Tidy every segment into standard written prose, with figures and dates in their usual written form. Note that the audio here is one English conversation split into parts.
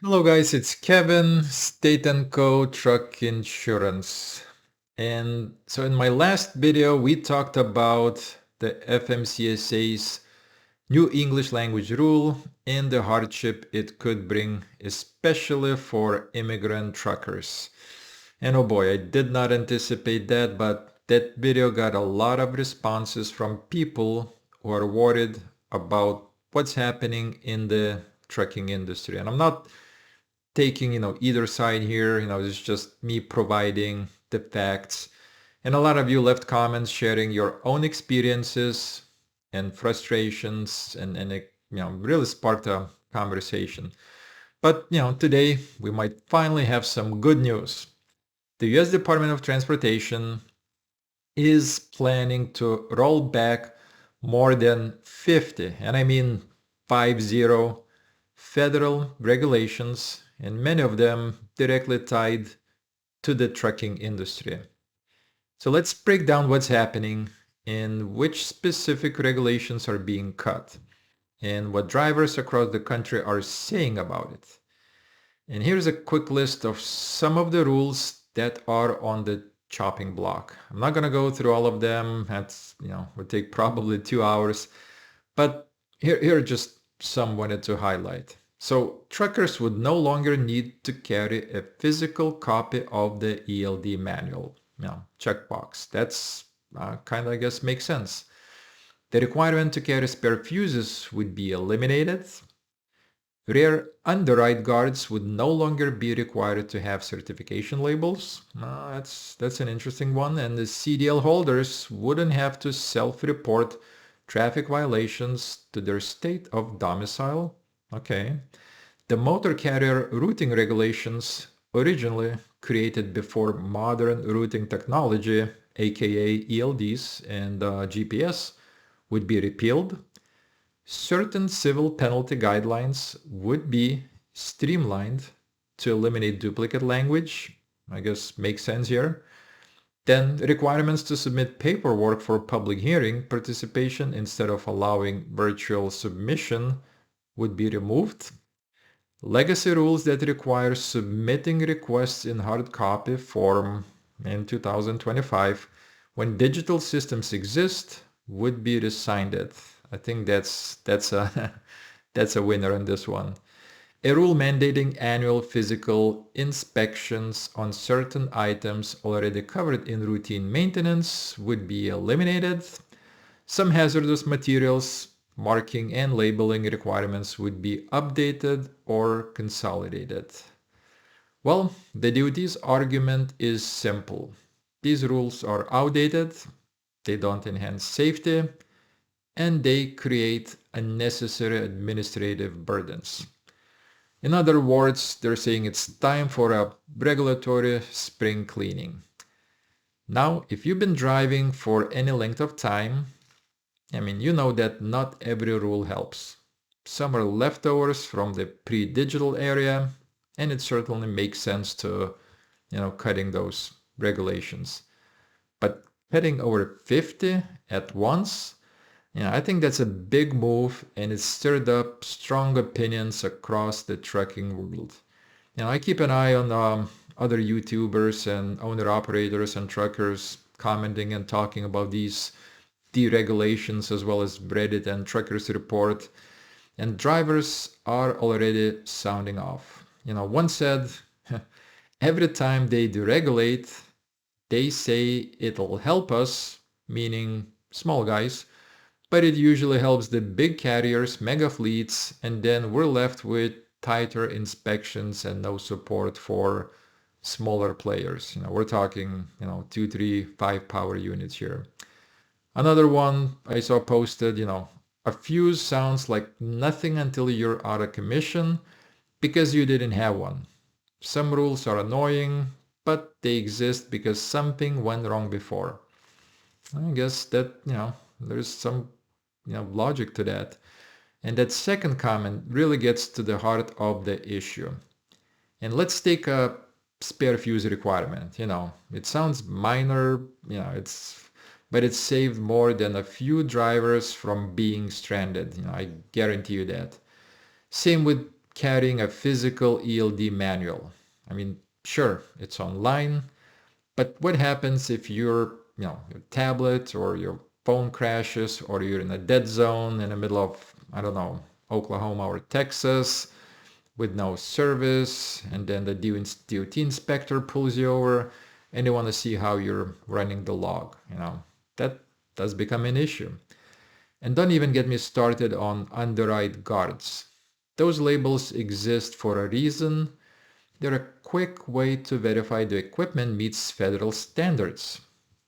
Hello guys, it's Kevin, State & Co. Truck Insurance. And so in my last video, we talked about the FMCSA's new English language rule and the hardship it could bring, especially for immigrant truckers. And oh boy, I did not anticipate that, but that video got a lot of responses from people who are worried about what's happening in the trucking industry. And I'm not taking either side here. It's just me providing the facts, and a lot of you left comments sharing your own experiences and frustrations, and it really sparked a conversation. But today we might finally have some good news. The US Department of Transportation is planning to roll back more than 50, and I mean 50, federal regulations, and many of them directly tied to the trucking industry. So let's break down what's happening and which specific regulations are being cut and what drivers across the country are saying about it. And here's a quick list of some of the rules that are on the chopping block. I'm not going to go through all of them. That's, would take probably 2 hours. But here are just some wanted to highlight. So truckers would no longer need to carry a physical copy of the ELD manual. Checkbox. That's kind of, I guess, makes sense. The requirement to carry spare fuses would be eliminated. Rear underride guards would no longer be required to have certification labels. That's an interesting one. And the CDL holders wouldn't have to self-report traffic violations to their state of domicile. Okay. The motor carrier routing regulations, originally created before modern routing technology, aka ELDs and GPS, would be repealed. Certain civil penalty guidelines would be streamlined to eliminate duplicate language. I guess makes sense here. Then requirements to submit paperwork for public hearing participation instead of allowing virtual submission would be removed. Legacy rules that require submitting requests in hard copy form in 2025 when digital systems exist would be rescinded. I think that's a that's a winner on this one. A rule mandating annual physical inspections on certain items already covered in routine maintenance would be eliminated. Some hazardous materials, marking and labeling requirements would be updated or consolidated. Well, the DOT's argument is simple. These rules are outdated, they don't enhance safety, and they create unnecessary administrative burdens. In other words, they're saying it's time for a regulatory spring cleaning. Now, if you've been driving for any length of time, you know that not every rule helps. Some are leftovers from the pre-digital area, and it certainly makes sense to, cutting those regulations. But cutting over 50 at once, I think that's a big move, and it stirred up strong opinions across the trucking world. I keep an eye on other YouTubers and owner-operators and truckers commenting and talking about these deregulations, as well as Reddit and Truckers Report. And drivers are already sounding off. One said, every time they deregulate, they say it'll help us, meaning small guys, but it usually helps the big carriers, mega fleets, and then we're left with tighter inspections and no support for smaller players. We're talking, 2, 3, 5 power units here. Another one I saw posted, a fuse sounds like nothing until you're out of commission because you didn't have one. Some rules are annoying, but they exist because something went wrong before. I guess that, there's some, logic to that. And that second comment really gets to the heart of the issue. And let's take a spare fuse requirement. It sounds minor, but it saved more than a few drivers from being stranded. I guarantee you that. Same with carrying a physical ELD manual. I mean, sure, it's online, but what happens if your tablet or your phone crashes, or you're in a dead zone in the middle of, I don't know, Oklahoma or Texas with no service, and then the DOT inspector pulls you over and they want to see how you're running the log. That does become an issue. And don't even get me started on underride guards. Those labels exist for a reason. They're a quick way to verify the equipment meets federal standards.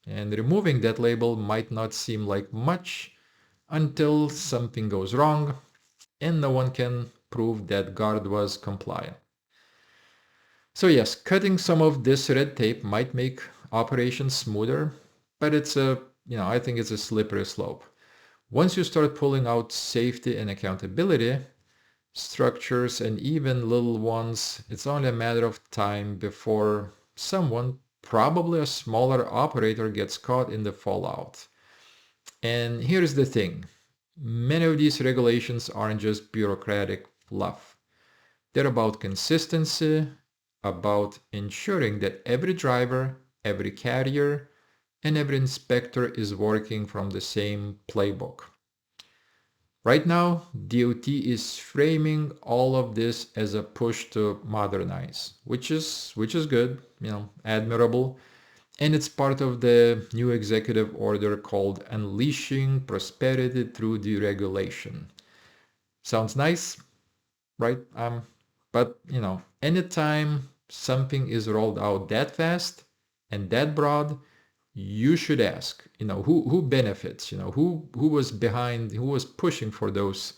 And removing that label might not seem like much until something goes wrong and no one can prove that guard was compliant. So yes, cutting some of this red tape might make operations smoother, but I think it's a slippery slope. Once you start pulling out safety and accountability structures and even little ones, it's only a matter of time before someone, probably a smaller operator, gets caught in the fallout. And here's the thing. Many of these regulations aren't just bureaucratic fluff. They're about consistency, about ensuring that every driver, every carrier, and every inspector is working from the same playbook. Right now, DOT is framing all of this as a push to modernize, which is good, admirable, and it's part of the new executive order called Unleashing Prosperity Through Deregulation. Sounds nice, right? But anytime something is rolled out that fast and that broad, you should ask, who benefits, who was behind, who was pushing for those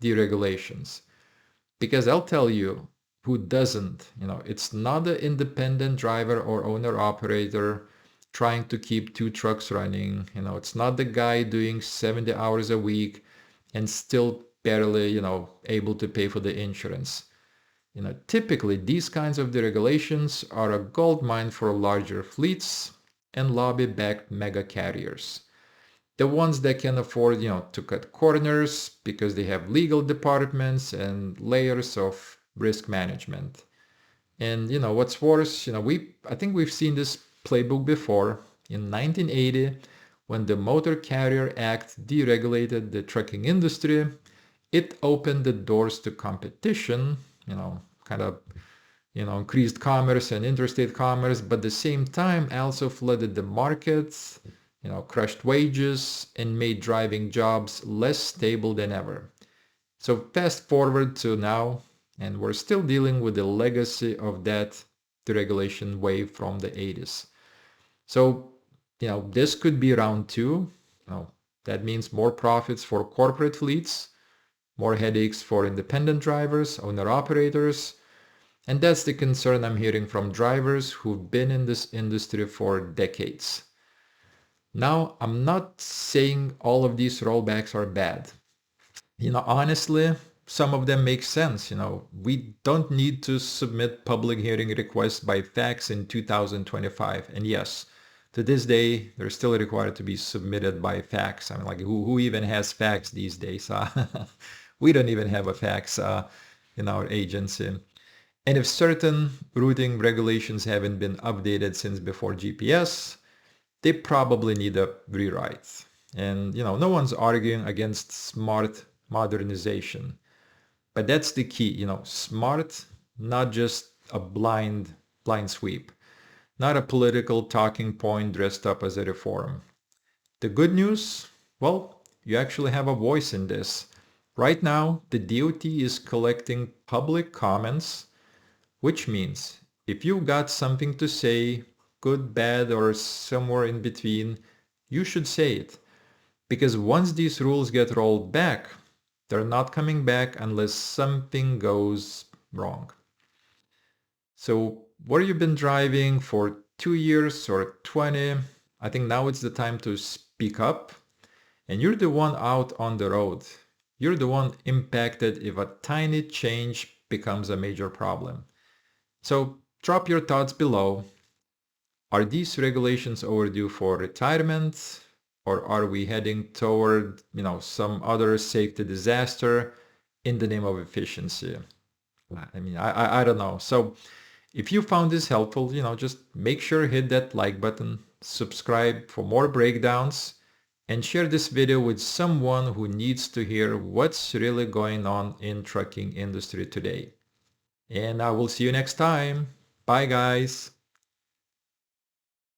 deregulations. Because I'll tell you who doesn't. It's not the independent driver or owner operator trying to keep two trucks running. It's not the guy doing 70 hours a week and still barely, able to pay for the insurance. Typically these kinds of deregulations are a goldmine for larger fleets and lobby-backed mega carriers. The ones that can afford, to cut corners because they have legal departments and layers of risk management. And what's worse, I think we've seen this playbook before. In 1980, when the Motor Carrier Act deregulated the trucking industry, it opened the doors to competition, kind of increased commerce and interstate commerce, but at the same time also flooded the markets, crushed wages and made driving jobs less stable than ever. So fast forward to now, and we're still dealing with the legacy of that deregulation wave from the 80s. So, this could be round two. That means more profits for corporate fleets, more headaches for independent drivers, owner operators. And that's the concern I'm hearing from drivers who've been in this industry for decades. Now, I'm not saying all of these rollbacks are bad. Honestly, some of them make sense. We don't need to submit public hearing requests by fax in 2025. And yes, to this day, they're still required to be submitted by fax. I mean, like, who even has fax these days? We don't even have a fax in our agency. And if certain routing regulations haven't been updated since before GPS, they probably need a rewrite. And no one's arguing against smart modernization. But that's the key, smart, not just a blind sweep, not a political talking point dressed up as a reform. The good news, well, you actually have a voice in this. Right now, the DOT is collecting public comments, which means if you've got something to say, good, bad, or somewhere in between, you should say it. Because once these rules get rolled back, they're not coming back unless something goes wrong. So whether you've been driving for 2 years or 20, I think now it's the time to speak up. And you're the one out on the road. You're the one impacted if a tiny change becomes a major problem. So drop your thoughts below. Are these regulations overdue for retirement? Or are we heading toward, some other safety disaster in the name of efficiency? I mean, I don't know. So if you found this helpful, just make sure to hit that like button, subscribe for more breakdowns, and share this video with someone who needs to hear what's really going on in trucking industry today. And I will see you next time. Bye guys.